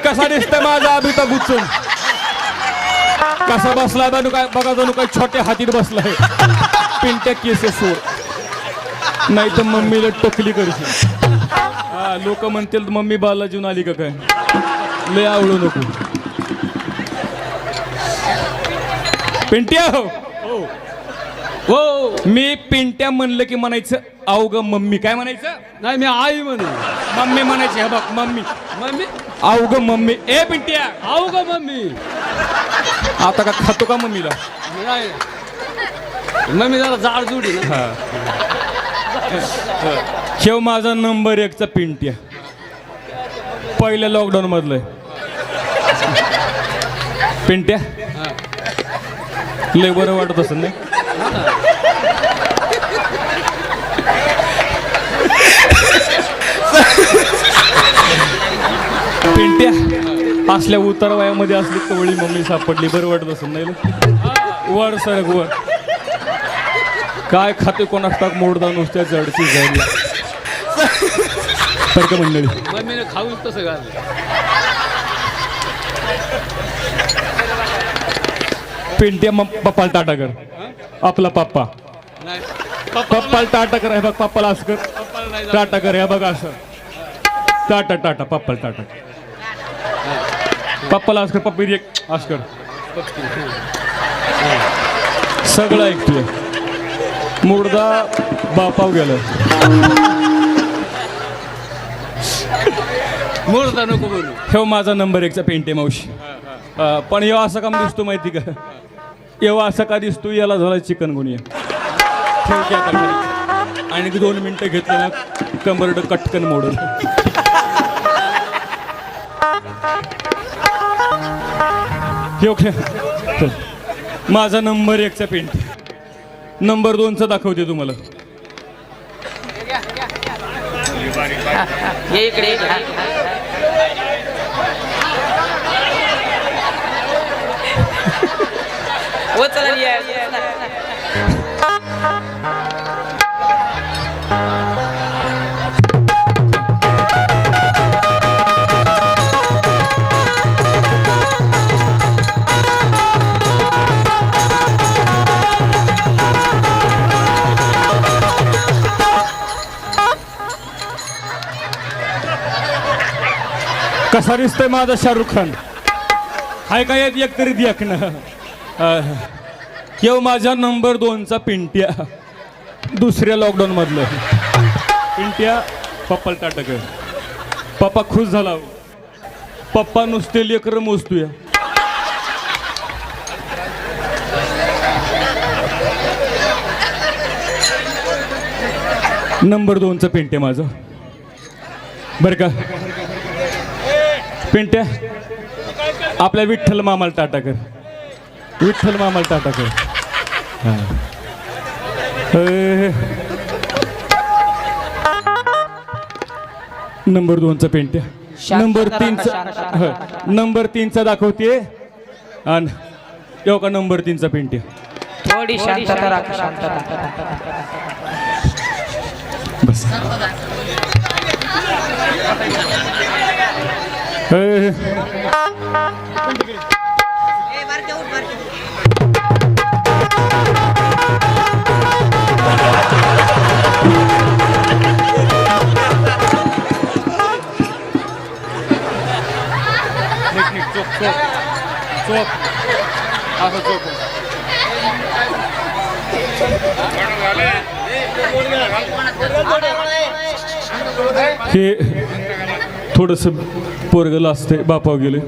कसा दिसतोय माझा अभिता बुचून कसा बसलाय बघा जणू काय छोट्या हातीत बसलाय पिंट्या केसेसवर नाही तर मम्मीला टोकली करशील हा लोक म्हणतील मम्मी बालाजीहून आली का काय लय आवडू नको पिंट्या हो मी पिंट्या म्हणलं की म्हणायचं अवघ मम्मी काय म्हणायचं नाही मी आई म्हणू मम्मी म्हणायची हे बघ मम्मी मम्मी अवघ मम्मी ए पिंट्या आऊ का मम्मी आता का खातो का मम्मीला नाही मम्मी जरा जाड जुडी ना शेव माझा नंबर 1 चा पिंट्या पहिल्या लॉकडाऊन मधलं पिंट्या लय बरं वाटत असं नाही पिंट्या असल्या उतार वयामध्ये असली कवळी मम्मी सापडली बरं वाटत असं नाही वर सरक वर काय खाते कोणास टाक मोडदा नुसत्या जडची जायला तर का मंडळी मम्मीने खाऊ तसं घाल पिंट्या मग पप्पाला टाटा कर आपला पप्पा नाही पप्पाला टाटा कर हे बघ पप्पाला असं कर टाटा कर हे बघ असं टाटा टाटा पप्पाला टाटा पप्पाला असं कर पप्पी एक असं कर सगळं ऐकतोय मुर्दा बापाव गेलं मुर्दा नको बोलू हे माझा नंबर 1 चा पेंटे मावशी पण येवा असं काम दिसतो माहिती का येवा असं का दिसतो याला झाला चिकन गुनिया ठेवते आता खाली. आणि 2 मिनिटं घेतलं ना कंबरड कटकन मोडल हे ओके चल. माझा नंबर 1 चा पेंट नंबर 2 चा दाखवते तुम्हाला ये इकडे वो चला कसा दिसतोय माझा शाहरुख खान हाय का येत एक तरी देख ना किंवा माझ्या नंबर 2 चा पिंट्या दुसऱ्या लॉकडाऊन मधलं पिंट्या पप्पाला टाटा कर पप्पा खुश झाला पप्पा नुसते लेकर मोजतोय नंबर 2 चा पिंट्या माझा बर का पिंट्या आपल्या विठ्ठल मामाला टाटा कर विठ्ठल मामाला टाटा कर नंबर 2 चा पेंट्या नंबर 3 चा नंबर 3 चा दाखवते आणि येऊ का नंबर 3 चा पेंट्या थोडी शांतता राख शांतता बस हे थोडस पोरगला असते बापाव गेले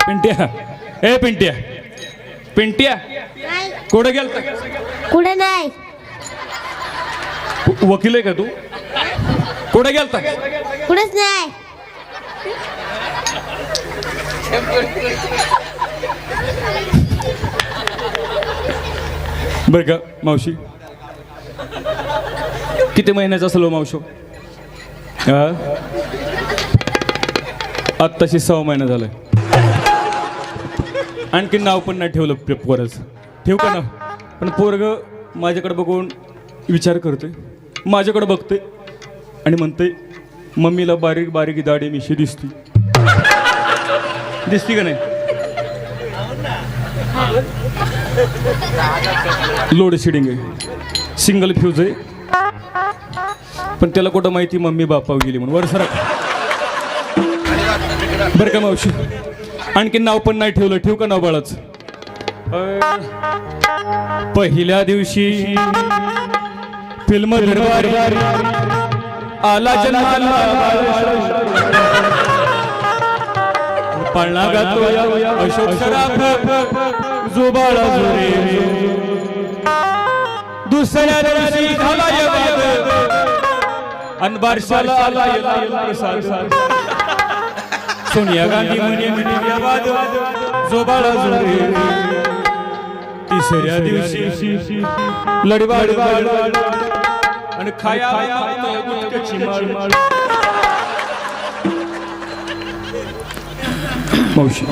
पिंट्या ए पिंट्या पिंट्या कुठे गेलता कुठे नाही वकील आहे का तू कुठे गेलता कुठेच नाही बर का मावशी किती महिन्याचा असलो मावशो आत्ताशी 6 महिना झालाय आणखी नाव पण नाही ठेवलं पोराचं ठेवू का नाव पण पोरग माझ्याकडे बघून विचार करते माझ्याकडे बघते आणि म्हणते मम्मीला बारीक बारीक दाढी मिशी दिसते दिसती का नाही? लोड शेडिंग आहे, सिंगल फ्यूज आहे, पण त्याला कुठं माहिती मम्मी बापाव गेली म्हणून. वर सरक. बरं का मावशी, आणखी नाव पण नाही ठेवलं. ठेवू का नाव बाळाचं? पहिल्या दिवशी फिल्म दरबारी आला जन्माला पाळणा गातो अशोक सराफ जो बाळा जोरे. दुसऱ्या दिवशी झाला अन बारशाला आला प्रसाद. सोनिया गांधी म्हणे वाद जो बाळा जोरे. तिसऱ्या दिवशी लढवाड आणि खाया मावशी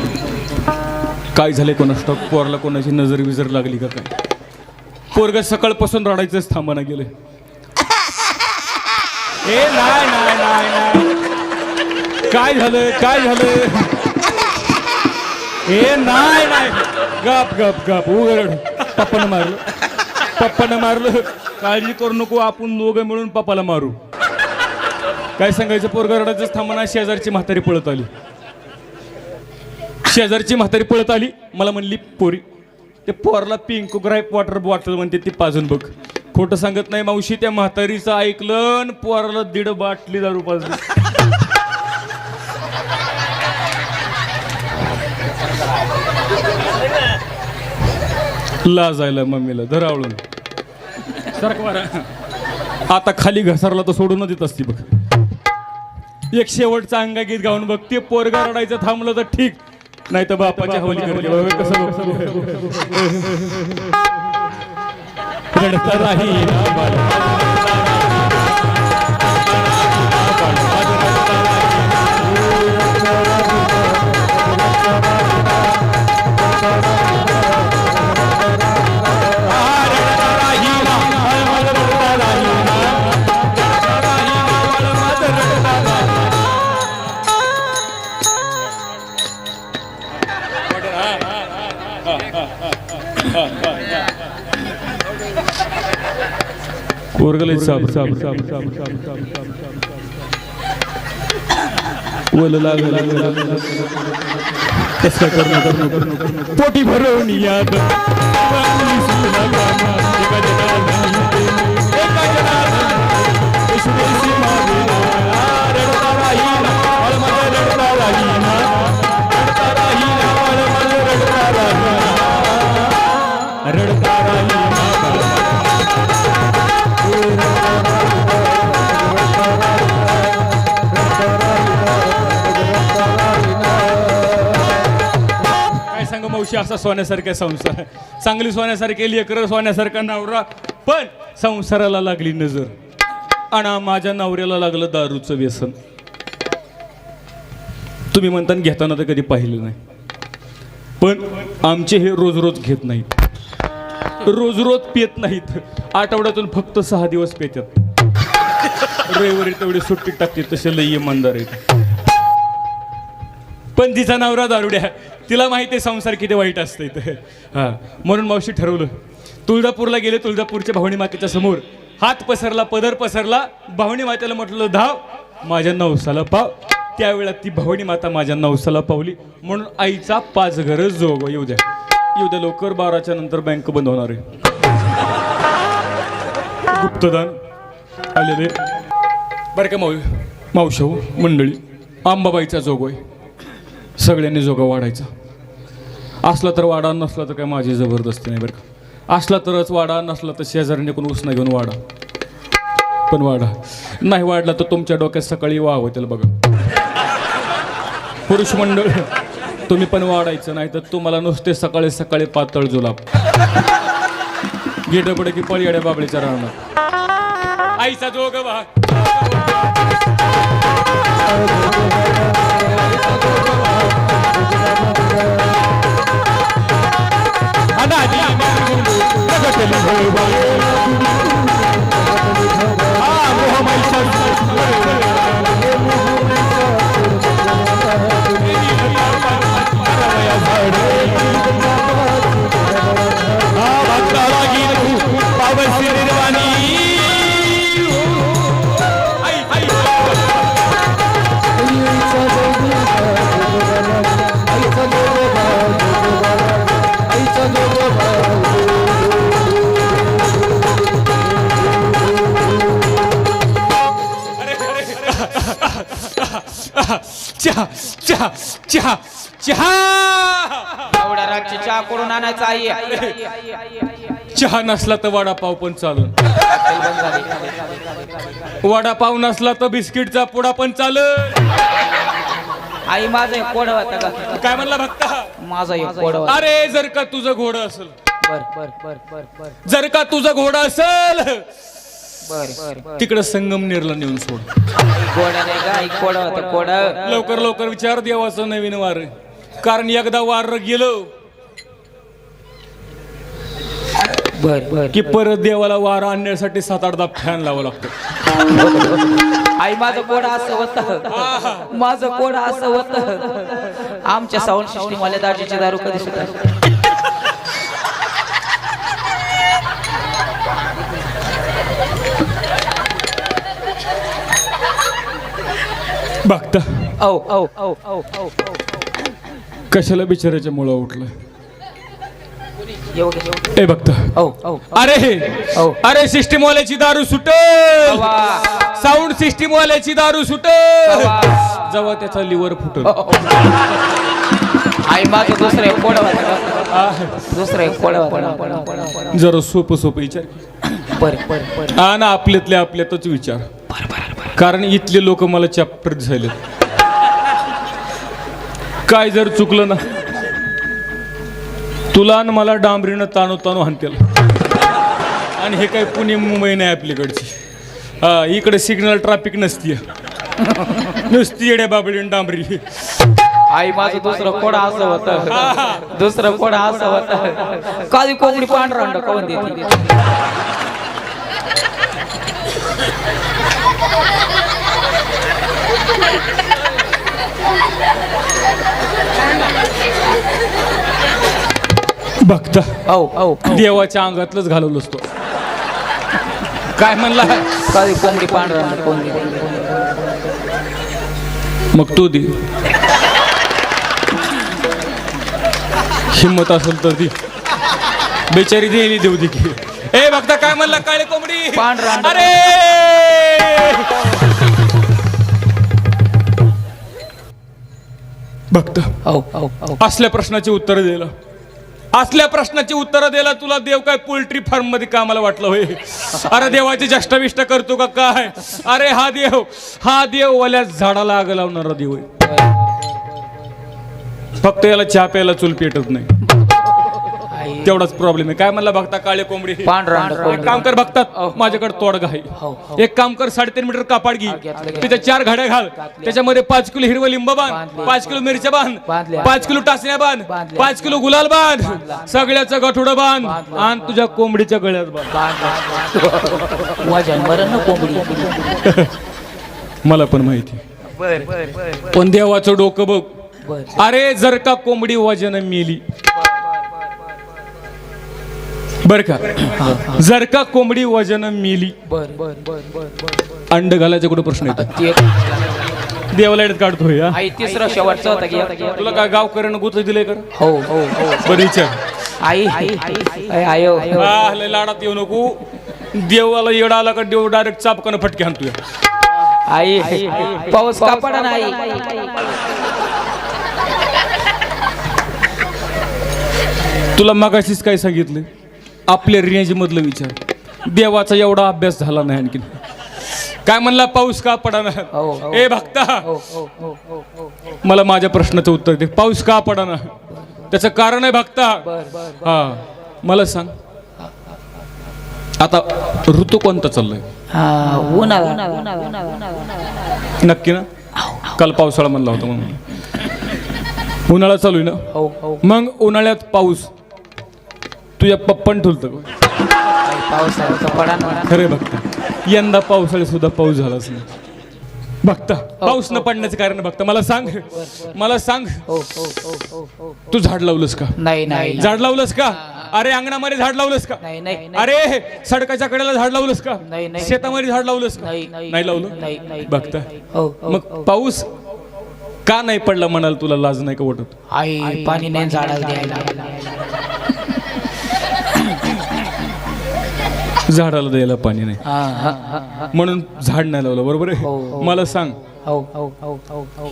काय झाले कोणास ठाऊक? पोरला कोणाची नजर विजर लागली का काय? पोरग सकाळपासून रडायचंच थांबाना गेले. ए नाही नाही नाही नाही, काय झालं काय झालं? ए नाही नाही, गप गप गप उघड. पप्पानं मारलं, पप्पानं मारलं. काळजी करू नको, आपण दोघं मिळून पप्पाला मारू. काय सांगायचं? पोरग रडायचंच थांबाना. शेजारची म्हातारी पळत आली. शेजारची म्हातारी पळत आली, मला म्हणली पोरी ते पोरला पिंक ग्राईप वॉटर बॉटल म्हणते ती पाजून बघ. खोटं सांगत नाही मावशी, त्या म्हातारीचं ऐकलं आणि पोराला 1.5 बाटली दारू पाजली. लाजायला मम्मीला धरावळून. सरकवारा आता खाली घसरला तर सोडून देत असती बघ. एक शेवटचा अंगागीत गाऊन बघ. ते पोरगा रडायचं थांबलं तर ठीक, नाही तर बापाच्या हवली करते. कसं रडता राही पोरगले साब कसं करणं पोटी भरवून याद मावशी. असा सोन्यासारखा संसार, चांगली सोन्यासारखे लेकरं, सोन्यासारखा नवरा, पण संसाराला लागली नजर आणि माझ्या नवऱ्याला लागलं दारूचं व्यसन. तुम्ही म्हणता घेताना तर कधी पाहिलं नाही, पण आमचे हे रोज रोज घेत नाहीत, रोज रोज पेत नाहीत. आठवड्यातून फक्त 6 दिवस पेतात. रविवारी तेवढी सुट्टी टाकते, तसे लई इमानदार आहेत. पण तिचा नवरा दारुड्या, तिला माहिती आहे संसार किती वाईट असतं इथं. हा, म्हणून मावशी ठरवलं, तुळजापूरला गेले. तुळजापूरच्या भवानी मातेच्या समोर हात पसरला, पदर पसरला. भवानी मातेला म्हटलं धाव, माझ्या नवसाला पाव. त्यावेळेला ती भवानी माता माझ्या नवसाला पावली. म्हणून आईचा 5 घर जोग. येऊ द्या येऊ द्या लवकर, 12च्या नंतर बँक बंद होणार आहे. गुप्तदान आलेले बरं का मावशी मंडळी. आंबाबाईचा जोग आहे, सगळ्यांनी जोगा वाढायचा. असला तर वाडा, नसला तर काय माझी जबरदस्ती नाही बरं का. असला तरच वाडा, नसला तर शेजाऱ्याने कोण उसना घेऊन वाडा. पण वाडा नाही वाढला तर तुमच्या डोक्यात सकाळी वाव त्याला बघा. पुरुष मंडळ तुम्ही पण वाढायचं, नाही तर तुम्हाला नुसते सकाळी सकाळी पातळ जुलाब. गेट पडे की पळीयाड्या बाबळीच्या राहणार. आईचा जोग वाह. चहा चहा चहा चहा एवढ्या रातची चहा करून आणायचा आई चहा नसला तर वडापाव पण चालून वडापाव नसला तर बिस्किटचा पुडा पण चालून आई माझं एक कोड होता का काय म्हणला भक्ता माझा एक कोड होता अरे जर का तुझं घोडं असेल बर बर बर बर बर जर का तुझं घोडं असेल बर बर तिकडे संगमनेरला नेऊन सोड कोडा नाही का एक कोड होता कोड लवकर लवकर विचार देवाचं नवीन वार कारण एकदा वार गेलं बर बर की परत देवाला वार आणण्यासाठी 7-8 फॅन लावावं लागतं आई माझं कोड असं होतं माझं कोड असं होतं आमच्या साऊंड सिस्टीम वाल्या दाजीची दारू कधी सुद्धा बघता औ औ औ औ औ कशाला बिचाराच्या मुळा उठलं एवढं ए बघता औ औ अरे औ अरे सिस्टीम वाल्याची दारू सुटल वा. साऊंड सिस्टीम वाल्याची दारू सुटल वा. जेव्हा त्याचा लिव्हर फुटल आई माझं दुसरं एक कोड होता दुसरं एक कोड होता जरा सोपं सोपं विचार बर बर बर हा ना आपल्यातल्या आपल्यातच विचार कारण इथले लोक मला चॅप्टर झाले काय जर चुकलं ना तुला आणि मला डांबरीनं ताणू ताणू हाणतेल आणि हे काय पुणे मुंबई नाही आपल्याकडची हा इकडे सिग्नल ट्रॅफिक नसती नुसती येड्या बाबडी डांबरी आई माझं दुसरं कोड असं होतं दुसरं कोड असं होतं काळी कोंबडी पांढरा अंड खाऊन देते बघता औ औ देवाच्या अंगातलंच घालवलं असतो काय म्हणला काळी कोंबडी पांढरा अंड खाऊन देते मग तू दे हिम्मत असेल तर दी बेचारी देली देऊ दे की ए बघता काय म्हणला काळे कोंबडी पांढरा अंड. अरे बघता औ औ औ असल्या प्रश्नाची उत्तरं द्यायला असल्या प्रश्नाची उत्तरं द्यायला तुला देव काय पोल्ट्री फार्म मध्ये कामाला वाटलं होय अरे देवाची जष्टविष्ट करतो का काय अरे हा देव वाल्या झाडाला आग लावणारा देव आहे फक्त याला चहा प्यायला चूल पेटत नाही तेवढाच प्रॉब्लेम आहे काय म्हणला बघता काळे कोंबडी पांढरा अंड एक काम कर बघतात माझ्याकडे तोडगा आहे एक काम कर 3.5 मीटर कापड घे त्याच्या 4 घड्या घाल त्याच्यामध्ये 5 किलो हिरवं लिंब बांध 5 किलो मिरच्या बांध 5 किलो टाचण्या बांध 5 किलो गुलाल बांध सगळ्याचं गठोडं बांध आणि तुझ्या कोंबडीच्या गळ्यात बांध वजन बरं ना कोंबडी मला पण माहिती पण देवाचं डोकं बघ अरे जर का कोंबडी वजन मेली बर का जर का कोंबडी वजन मेली बर बर बर बर बर अंड घालायचा कुठं प्रश्न येतात देवाला येत काढतोय हा? आई तिसरं शेवटचं होतं की तुला काय गावकऱ्यानं गुत दिले कर हो हो हो बरं विचार आई आयो लय लाडात येऊ नको देवाला येडा आला का देव डायरेक्ट चापकानं फटके आणतोय आई पाऊस का पडा ना आई तुला मगाशीच काय सांगितलं आपल्या रेंज मधलं विचार देवाचा एवढा अभ्यास झाला नाही आणखी काय म्हणला पाऊस का पडाना ए भक्ता मला माझ्या प्रश्नाचं उत्तर दे पाऊस का पडाना त्याचं कारण आहे भक्ता हा मला सांग आता ऋतू कोणता चाललाय नक्की ना काल पावसाळा म्हणला होता म्हणून उन्हाळा चालू आहे ना मग उन्हाळ्यात पाऊस तुझ्या पप्पन ठुलत खरे बघता यंदा पावसाळ्यात सुद्धा पाऊस झालाच नाही बघता पाऊस न पडण्याचं कारण बघता मला सांग तू झाड लावलंस का नाही नाही झाड लावलंस का अरे अंगणामध्ये झाड लावलंस का नाही नाही अरे सडकाच्या कडेला झाड लावलंस का नाही, नाही. शेतामध्ये झाड लावलंस का नाही नाही लावलं नाही बघता हो मग पाऊस का नाही पडला म्हणाल तुला लाज नाही का वाटत आई पाणी नाही झाडाला द्यायला झाडाला द्यायला पाणी नाही म्हणून झाड नाही लावलं बरोबर आहे हो. मला सांग हो हो हो हो हो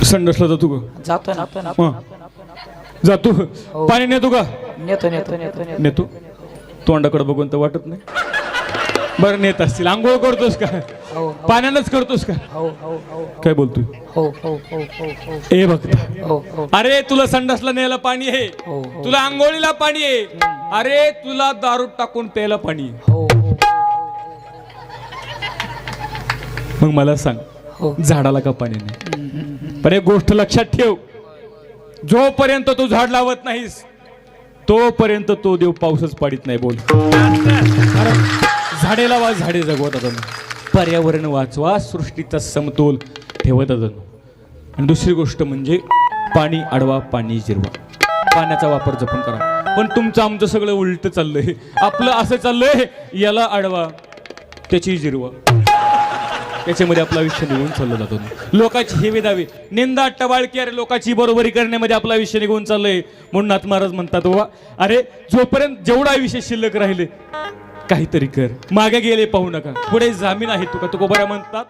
संडासला जातो का जातो ना हं. जातो पाणी नेतो का नेतो नेतो नेतो नेतो नेतो तोंडाकडे बघून तर वाटत नाही बरं नेत असतील आंघोळ करतोस का हो पाण्यानंच करतोस का हो हो हो काय बोलतोय हो हो हो हो हो ए भक्त हो हो अरे तुला संडासला न्यायला पाणी आहे हो, हो. तुला आंघोळीला पाणी आहे अरे तुला दारू टाकून प्यायला पाणी आहे हो हो मग मला सांग हो. झाडाला का पाणी नाही पण एक गोष्ट लक्षात ठेव जोपर्यंत तू झाड लावत नाहीस तोपर्यंत तो देव पाऊसच पाडीत नाही बोल कारण झाडे लावा झाडे जगवत पर्यावरण वाचवा सृष्टीचा समतोल ठेवत आणि दुसरी गोष्ट म्हणजे पाणी अडवा पाणी जिरवा पाण्याचा वापर जपून करा पण तुमचं आमचं सगळं उलट चाललंय आपलं असं चाललंय याला अडवा त्याची जिरवा त्याच्यामध्ये आपला आयुष्य निघून चाललं जातो लोकांची हेवे दावे निंदा टवाळकी अरे लोकांची बरोबरी करण्यामध्ये आपला आयुष्य निघून चाललंय म्हणून नाथ महाराज म्हणतात बाबा अरे जोपर्यंत जेवढा आयुष्य शिल्लक राहिले काहीतरी कर मागे गेले पाहू नका पुढे जामीन आहे तुका तुकोबरा म्हणतात